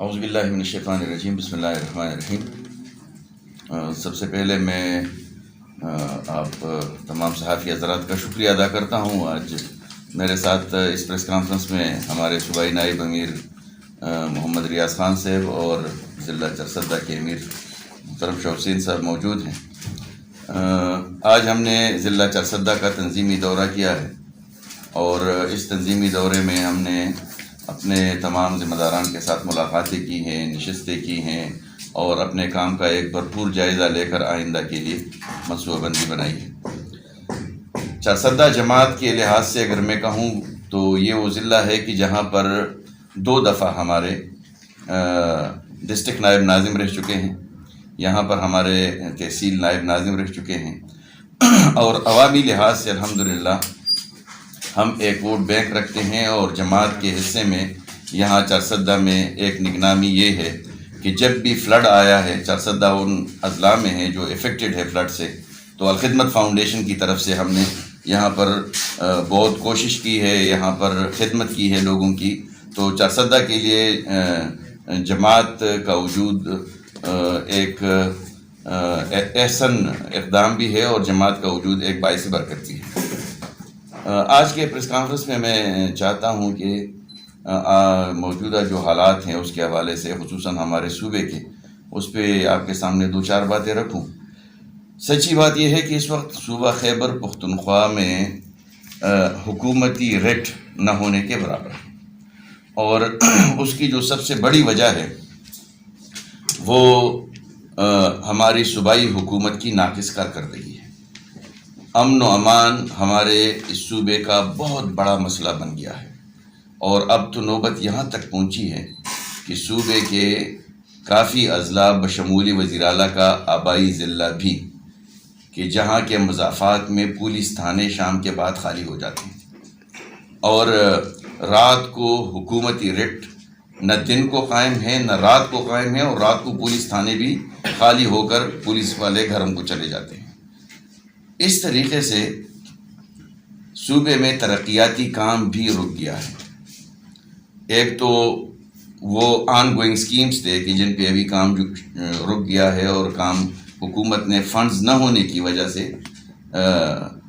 اعوذ باللہ من الشیطان الرجیم، بسم اللہ الرحمن الرحیم۔ سب سے پہلے میں آپ تمام صحافی حضرات کا شکریہ ادا کرتا ہوں۔ آج میرے ساتھ اس پریس کانفرنس میں ہمارے صوبائی نائب امیر محمد ریاض خان صاحب اور ضلع چرسدہ کے امیر محترم شاہ حسین صاحب موجود ہیں۔ آج ہم نے ضلع چرسدہ کا تنظیمی دورہ کیا ہے اور اس تنظیمی دورے میں ہم نے اپنے تمام ذمہ داران کے ساتھ ملاقاتیں کی ہیں، نشستیں کی ہیں اور اپنے کام کا ایک بھرپور جائزہ لے کر آئندہ کے لیے منصوبہ بندی بنائی ہے۔ چرسدہ جماعت کے لحاظ سے اگر میں کہوں تو یہ وہ ضلع ہے کہ جہاں پر 2 دفعہ ہمارے ڈسٹرکٹ نائب ناظم رہ چکے ہیں، یہاں پر ہمارے تحصیل نائب ناظم رہ چکے ہیں اور عوامی لحاظ سے الحمدللہ ہم ایک ووٹ بینک رکھتے ہیں۔ اور جماعت کے حصے میں یہاں چرسدہ میں ایک نگنامی یہ ہے کہ جب بھی فلڈ آیا ہے، چرسدہ ان اضلاع میں ہے جو افیکٹڈ ہے فلڈ سے، تو الخدمت فاؤنڈیشن کی طرف سے ہم نے یہاں پر بہت کوشش کی ہے، یہاں پر خدمت کی ہے لوگوں کی۔ تو چرسدہ کے لیے جماعت کا وجود ایک احسن اقدام بھی ہے اور جماعت کا وجود ایک باعث برکت بھی ہے۔ آج کے پریس کانفرنس میں میں چاہتا ہوں کہ موجودہ جو حالات ہیں اس کے حوالے سے، خصوصاً ہمارے صوبے کے، اس پہ آپ کے سامنے 2-4 باتیں رکھوں۔ سچی بات یہ ہے کہ اس وقت صوبہ خیبر پختونخوا میں حکومتی ریٹ نہ ہونے کے برابر ہے اور اس کی جو سب سے بڑی وجہ ہے وہ ہماری صوبائی حکومت کی ناقص کارکردگی ہے۔ امن و امان ہمارے اس صوبے کا بہت بڑا مسئلہ بن گیا ہے اور اب تو نوبت یہاں تک پہنچی ہے کہ صوبے کے کافی اضلاع بشمول وزیر اعلیٰ کا آبائی ضلع بھی، کہ جہاں کے مضافات میں پولیس تھانے شام کے بعد خالی ہو جاتے ہیں اور رات کو حکومتی ریٹ نہ دن کو قائم ہے نہ رات کو قائم ہے، اور رات کو پولیس تھانے بھی خالی ہو کر پولیس والے گھروں کو چلے جاتے ہیں۔ اس طریقے سے صوبے میں ترقیاتی کام بھی رک گیا ہے۔ ایک تو وہ آن گوئنگ سکیمز تھے کہ جن پہ ابھی کام رک گیا ہے اور کام حکومت نے فنڈز نہ ہونے کی وجہ سے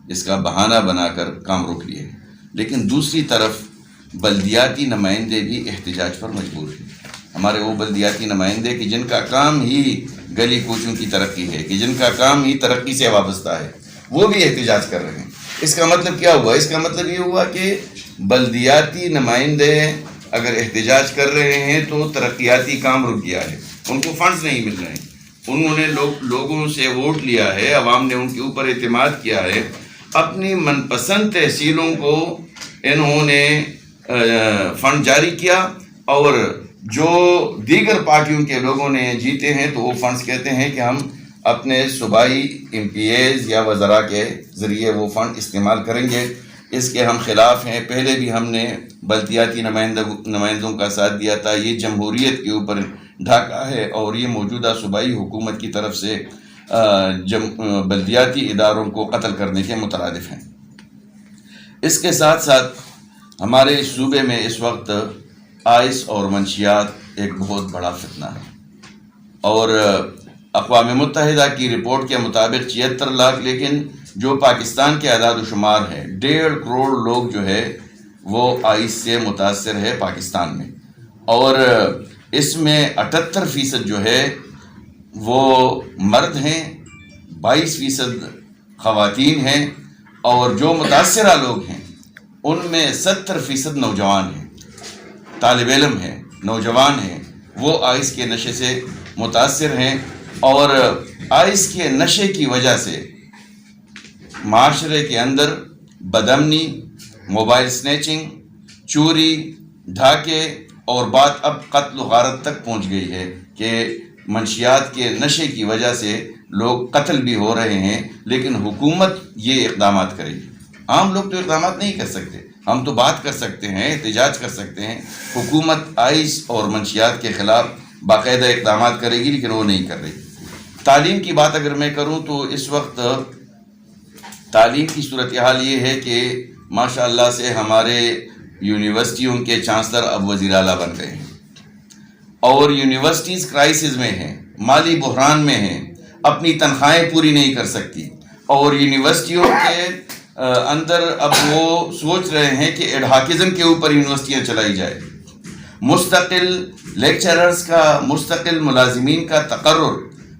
اس کا بہانہ بنا کر کام روک لیے، لیکن دوسری طرف بلدیاتی نمائندے بھی احتجاج پر مجبور ہیں۔ ہمارے وہ بلدیاتی نمائندے کہ جن کا کام ہی گلی کوچوں کی ترقی ہے، کہ جن کا کام ہی ترقی سے وابستہ ہے، وہ بھی احتجاج کر رہے ہیں۔ اس کا مطلب کیا ہوا؟ اس کا مطلب یہ ہوا کہ بلدیاتی نمائندے اگر احتجاج کر رہے ہیں تو ترقیاتی کام رک گیا ہے، ان کو فنڈز نہیں مل رہے ہیں۔ انہوں نے لوگوں سے ووٹ لیا ہے، عوام نے ان کے اوپر اعتماد کیا ہے، اپنی من پسند تحصیلوں کو انہوں نے فنڈ جاری کیا اور جو دیگر پارٹیوں کے لوگوں نے جیتے ہیں تو وہ فنڈز کہتے ہیں کہ ہم اپنے صوبائی ایم پی ایز یا وزراء کے ذریعے وہ فنڈ استعمال کریں گے۔ اس کے ہم خلاف ہیں۔ پہلے بھی ہم نے بلدیاتی نمائندوں کا ساتھ دیا تھا۔ یہ جمہوریت کے اوپر ڈھاکہ ہے اور یہ موجودہ صوبائی حکومت کی طرف سے بلدیاتی اداروں کو قتل کرنے کے مترادف ہیں۔ اس کے ساتھ ساتھ ہمارے صوبے میں اس وقت آئس اور منشیات ایک بہت بڑا فتنہ ہے اور اقوام متحدہ کی رپورٹ کے مطابق 76 لاکھ، لیکن جو پاکستان کے اعداد و شمار ہے 1.5 کروڑ لوگ جو ہے وہ آئس سے متاثر ہے پاکستان میں، اور اس میں 78% جو ہے وہ مرد ہیں، 22% خواتین ہیں، اور جو متاثرہ لوگ ہیں ان میں 70% نوجوان ہیں، طالب علم ہیں، نوجوان ہیں، وہ آئس کے نشے سے متاثر ہیں۔ اور آئس کے نشے کی وجہ سے معاشرے کے اندر بدامنی، موبائل سنیچنگ، چوری، ڈھاکے اور بات اب قتل و غارت تک پہنچ گئی ہے کہ منشیات کے نشے کی وجہ سے لوگ قتل بھی ہو رہے ہیں، لیکن حکومت یہ اقدامات کرے گی۔ عام لوگ تو اقدامات نہیں کر سکتے، ہم تو بات کر سکتے ہیں، احتجاج کر سکتے ہیں۔ حکومت آئس اور منشیات کے خلاف باقاعدہ اقدامات کرے گی، لیکن وہ نہیں کر رہی۔ تعلیم کی بات اگر میں کروں تو اس وقت تعلیم کی صورتحال یہ ہے کہ ماشاءاللہ سے ہمارے یونیورسٹیوں کے چانسلر اب وزیر اعلیٰ بن گئے ہیں اور یونیورسٹیز کرائسس میں ہیں، مالی بحران میں ہیں، اپنی تنخواہیں پوری نہیں کر سکتی، اور یونیورسٹیوں کے اندر اب وہ سوچ رہے ہیں کہ ایڈہاکزم کے اوپر یونیورسٹیاں چلائی جائے، مستقل لیکچررز کا، مستقل ملازمین کا تقرر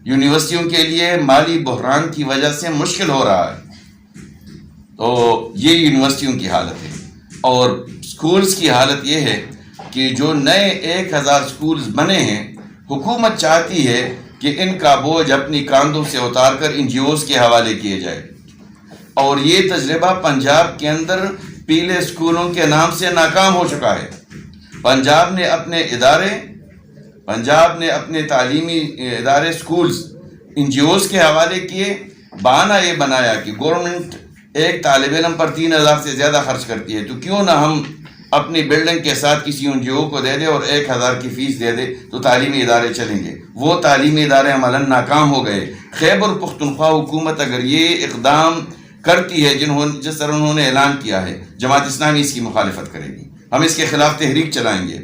یونیورسٹیوں کے لیے مالی بحران کی وجہ سے مشکل ہو رہا ہے۔ تو یہ یونیورسٹیوں کی حالت ہے، اور سکولز کی حالت یہ ہے کہ جو نئے 1000 سکولز بنے ہیں، حکومت چاہتی ہے کہ ان کا بوجھ اپنی کاندھوں سے اتار کر NGOs کے حوالے کیے جائے، اور یہ تجربہ پنجاب کے اندر پیلے سکولوں کے نام سے ناکام ہو چکا ہے۔ پنجاب نے اپنے تعلیمی ادارے سکولز NGOs کے حوالے کیے، بہانہ یہ بنایا کہ گورنمنٹ ایک طالب علم پر 3000 سے زیادہ خرچ کرتی ہے، تو کیوں نہ ہم اپنی بلڈنگ کے ساتھ کسی NGO کو دے دے اور 1000 کی فیس دے دے تو تعلیمی ادارے چلیں گے۔ وہ تعلیمی ادارے عملاً ناکام ہو گئے۔ خیبر پختونخوا حکومت اگر یہ اقدام کرتی ہے جس طرح انہوں نے اعلان کیا ہے، جماعت اسلامی اس کی مخالفت کرے گی، ہم اس کے خلاف تحریک چلائیں گے۔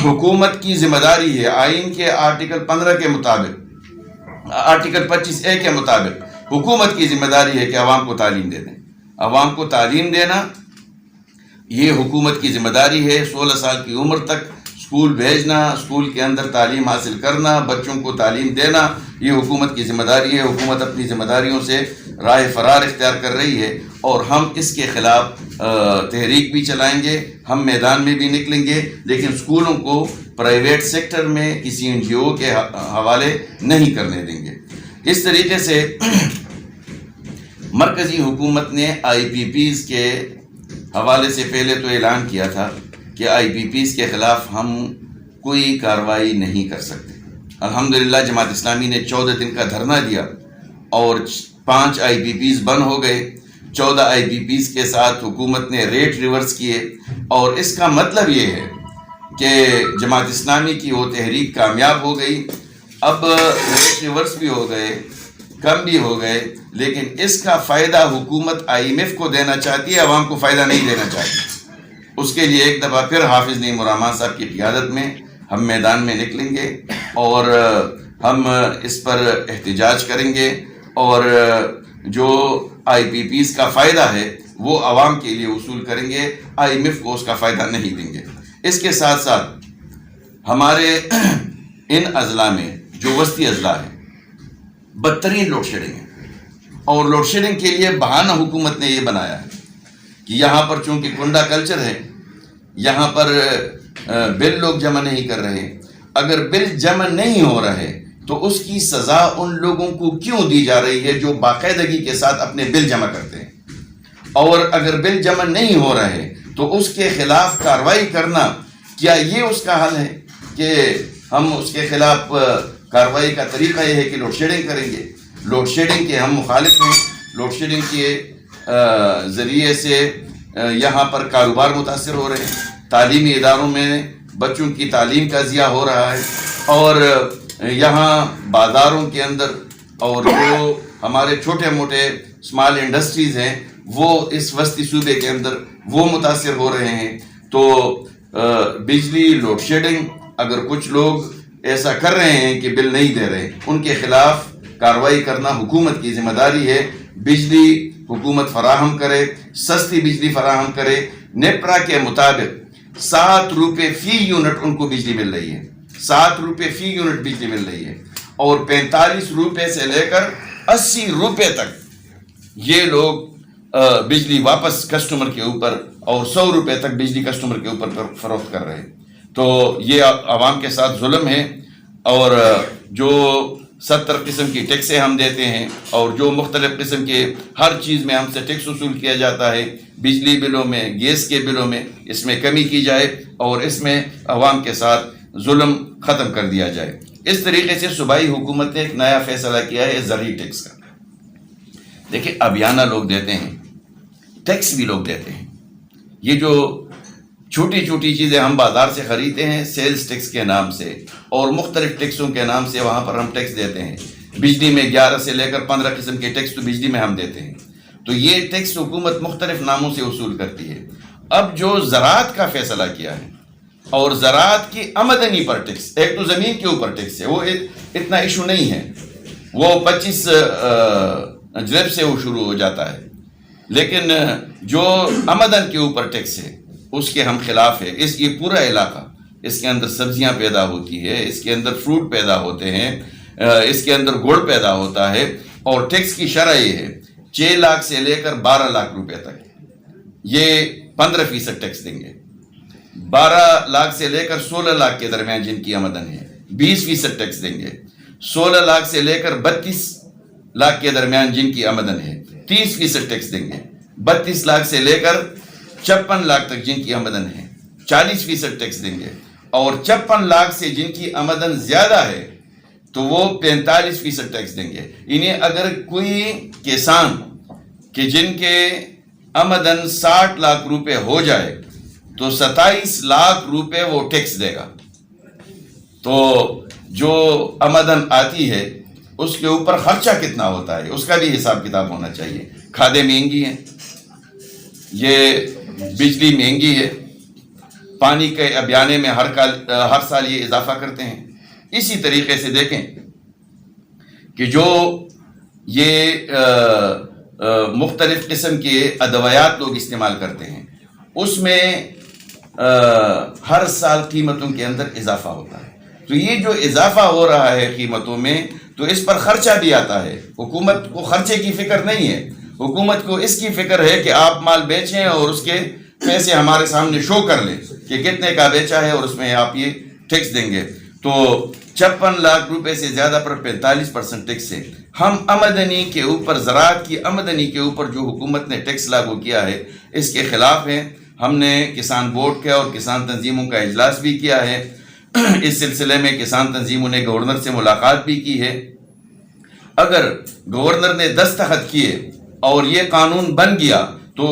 حکومت کی ذمہ داری ہے، آئین کے آرٹیکل 15 کے مطابق، آرٹیکل 25A کے مطابق حکومت کی ذمہ داری ہے کہ عوام کو تعلیم دے دیں۔ عوام کو تعلیم دینا یہ حکومت کی ذمہ داری ہے۔ 16 سال کی عمر تک اسکول بھیجنا، اسکول کے اندر تعلیم حاصل کرنا، بچوں کو تعلیم دینا، یہ حکومت کی ذمہ داری ہے۔ حکومت اپنی ذمہ داریوں سے راہ فرار اختیار کر رہی ہے، اور ہم اس کے خلاف تحریک بھی چلائیں گے، ہم میدان میں بھی نکلیں گے، لیکن اسکولوں کو پرائیویٹ سیکٹر میں کسی NGO کے حوالے نہیں کرنے دیں گے۔ اس طریقے سے مرکزی حکومت نے IPPs کے حوالے سے پہلے تو اعلان کیا تھا کہ IPPs کے خلاف ہم کوئی کارروائی نہیں کر سکتے۔ الحمدللہ جماعت اسلامی نے 14 دن کا دھرنا دیا اور 5 IPPs بند ہو گئے۔ 14 IPPs کے ساتھ حکومت نے ریٹ ریورس کیے، اور اس کا مطلب یہ ہے کہ جماعت اسلامی کی وہ تحریک کامیاب ہو گئی۔ اب ریٹ ریورس بھی ہو گئے، کم بھی ہو گئے، لیکن اس کا فائدہ حکومت IMF کو دینا چاہتی ہے، عوام کو فائدہ نہیں دینا چاہتی۔ اس کے لیے ایک دفعہ پھر حافظ نعیم الرحمان صاحب کی قیادت میں ہم میدان میں نکلیں گے، اور ہم اس پر احتجاج کریں گے، اور جو IPPs کا فائدہ ہے وہ عوام کے لیے وصول کریں گے، IMF کو اس کا فائدہ نہیں دیں گے۔ اس کے ساتھ ساتھ ہمارے ان اضلاع میں جو وسطی اضلاع ہیں، بدترین لوڈ شیڈنگ ہے، اور لوڈ شیڈنگ کے لیے بہانہ حکومت نے یہ بنایا ہے کہ یہاں پر چونکہ کنڈا کلچر ہے، یہاں پر بل لوگ جمع نہیں کر رہے۔ اگر بل جمع نہیں ہو رہے تو اس کی سزا ان لوگوں کو کیوں دی جا رہی ہے جو باقاعدگی کے ساتھ اپنے بل جمع کرتے ہیں؟ اور اگر بل جمع نہیں ہو رہے تو اس کے خلاف کارروائی کرنا، کیا یہ اس کا حل ہے کہ ہم اس کے خلاف کارروائی کا طریقہ یہ ہے کہ لوڈ شیڈنگ کریں گے؟ لوڈ شیڈنگ کے ہم مخالف ہیں۔ لوڈ شیڈنگ کے ذریعے سے یہاں پر کاروبار متاثر ہو رہے ہیں، تعلیمی اداروں میں بچوں کی تعلیم کا ضیاع ہو رہا ہے، اور یہاں بازاروں کے اندر اور جو ہمارے چھوٹے موٹے اسمال انڈسٹریز ہیں وہ اس وسطی صوبے کے اندر وہ متاثر ہو رہے ہیں۔ تو بجلی لوڈ شیڈنگ، اگر کچھ لوگ ایسا کر رہے ہیں کہ بل نہیں دے رہے، ان کے خلاف کارروائی کرنا حکومت کی ذمہ داری ہے۔ بجلی حکومت فراہم کرے، سستی بجلی فراہم کرے۔ نیپرا کے مطابق 7 روپے فی یونٹ ان کو بجلی مل رہی ہے، 7 روپے فی یونٹ بجلی مل رہی ہے، اور 45 روپے سے لے کر 80 روپے تک یہ لوگ بجلی واپس کسٹمر کے اوپر، اور 100 روپے تک بجلی کسٹمر کے اوپر فروخت کر رہے ہیں۔ تو یہ عوام کے ساتھ ظلم ہے، اور جو 70 قسم کی ٹیکسیں ہم دیتے ہیں، اور جو مختلف قسم کے ہر چیز میں ہم سے ٹیکس وصول کیا جاتا ہے، بجلی بلوں میں، گیس کے بلوں میں، اس میں کمی کی جائے اور اس میں عوام کے ساتھ ظلم ختم کر دیا جائے۔ اس طریقے سے صوبائی حکومت نے ایک نیا فیصلہ کیا ہے زرعی ٹیکس کا۔ دیکھیں، ابیانہ لوگ دیتے ہیں، ٹیکس بھی لوگ دیتے ہیں۔ یہ جو چھوٹی چھوٹی چیزیں ہم بازار سے خریدتے ہیں سیلز ٹیکس کے نام سے اور مختلف ٹیکسوں کے نام سے، وہاں پر ہم ٹیکس دیتے ہیں۔ بجلی میں 11 سے لے کر 15 قسم کے ٹیکس تو بجلی میں ہم دیتے ہیں۔ تو یہ ٹیکس حکومت مختلف ناموں سے وصول کرتی ہے۔ اب جو زراعت کا فیصلہ کیا ہے، اور زراعت کی آمدنی پر ٹیکس. ایک تو زمین کے اوپر ٹیکس ہے، وہ اتنا ایشو نہیں ہے، وہ 25 جریب سے وہ شروع ہو جاتا ہے، لیکن جو آمدن کے اوپر ٹیکس ہے اس کے ہم خلاف ہے. یہ پورا علاقہ، اس کے اندر سبزیاں پیدا ہوتی ہے، اس کے اندر فروٹ پیدا ہوتے ہیں، اس کے اندر گڑ پیدا ہوتا ہے، اور ٹیکس کی شرح یہ ہے 6 لاکھ سے لے کر 12 لاکھ روپے تک یہ 15% ٹیکس دیں گے. 12 لاکھ سے لے کر 16 لاکھ کے درمیان جن کی آمدن ہے 20% ٹیکس دیں گے. 16 لاکھ سے لے کر 32 لاکھ کے درمیان جن کی آمدن ہے 30% ٹیکس دیں گے. 32 لاکھ سے لے کر 56 لاکھ تک جن کی آمدن ہے 40% ٹیکس دیں گے. اور 56 لاکھ سے جن کی آمدن زیادہ ہے تو وہ 45% ٹیکس دیں گے. انہیں اگر کوئی کسان کہ جن کے آمدن 60 لاکھ روپے ہو جائے تو 27 لاکھ روپے وہ ٹیکس دے گا. تو جو آمدن آتی ہے اس کے اوپر خرچہ کتنا ہوتا ہے اس کا بھی حساب کتاب ہونا چاہیے. کھادیں مہنگی ہیں، یہ بجلی مہنگی ہے، پانی کے ابیانے میں ہر سال یہ اضافہ کرتے ہیں. اسی طریقے سے دیکھیں کہ جو یہ مختلف قسم کے ادویات لوگ استعمال کرتے ہیں اس میں ہر سال قیمتوں کے اندر اضافہ ہوتا ہے. تو یہ جو اضافہ ہو رہا ہے قیمتوں میں تو اس پر خرچہ بھی آتا ہے. حکومت کو خرچے کی فکر نہیں ہے، حکومت کو اس کی فکر ہے کہ آپ مال بیچیں اور اس کے پیسے ہمارے سامنے شو کر لیں کہ کتنے کا بیچا ہے اور اس میں آپ یہ ٹیکس دیں گے. تو 56 لاکھ روپے سے زیادہ پر 45% ٹیکس ہے. ہم آمدنی کے اوپر، زراعت کی آمدنی کے اوپر جو حکومت نے ٹیکس لاگو کیا ہے اس کے خلاف ہیں. ہم نے کسان بورڈ کا اور کسان تنظیموں کا اجلاس بھی کیا ہے. اس سلسلے میں کسان تنظیموں نے گورنر سے ملاقات بھی کی ہے. اگر گورنر نے دستخط کیے اور یہ قانون بن گیا تو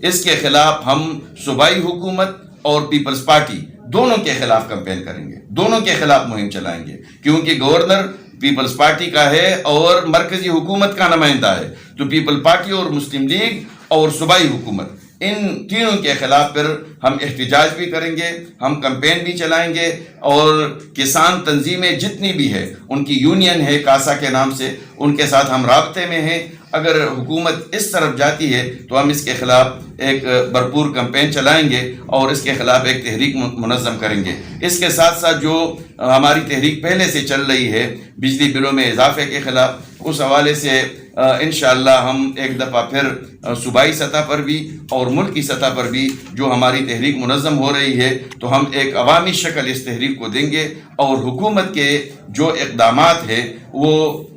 اس کے خلاف ہم صوبائی حکومت اور پیپلز پارٹی دونوں کے خلاف کمپین کریں گے، دونوں کے خلاف مہم چلائیں گے، کیونکہ گورنر پیپلز پارٹی کا ہے اور مرکزی حکومت کا نمائندہ ہے. تو پیپل پارٹی اور مسلم لیگ اور صوبائی حکومت ان تینوں کے خلاف پھر ہم احتجاج بھی کریں گے، ہم کمپین بھی چلائیں گے. اور کسان تنظیمیں جتنی بھی ہے، ان کی یونین ہے کاسا کے نام سے، ان کے ساتھ ہم رابطے میں ہیں. اگر حکومت اس طرف جاتی ہے تو ہم اس کے خلاف ایک بھرپور کمپین چلائیں گے اور اس کے خلاف ایک تحریک منظم کریں گے. اس کے ساتھ ساتھ جو ہماری تحریک پہلے سے چل رہی ہے بجلی بلوں میں اضافے کے خلاف، اس حوالے سے انشاءاللہ ہم ایک دفعہ پھر صوبائی سطح پر بھی اور ملکی سطح پر بھی جو ہماری تحریک منظم ہو رہی ہے تو ہم ایک عوامی شکل اس تحریک کو دیں گے اور حکومت کے جو اقدامات ہیں وہ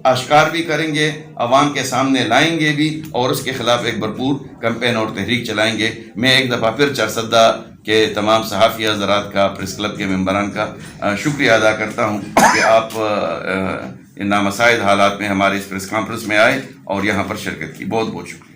اشکار بھی کریں گے، عوام کے سامنے لائیں گے بھی اور اس کے خلاف ایک بھرپور کمپین اور تحریک چلائیں گے. میں ایک دفعہ پھر چارسدہ کے تمام صحافی حضرات کا، پریس کلب کے ممبران کا شکریہ ادا کرتا ہوں کہ آپ ان نامساعد حالات میں ہمارے اس پریس کانفرنس میں آئے اور یہاں پر شرکت کی. بہت بہت شکریہ.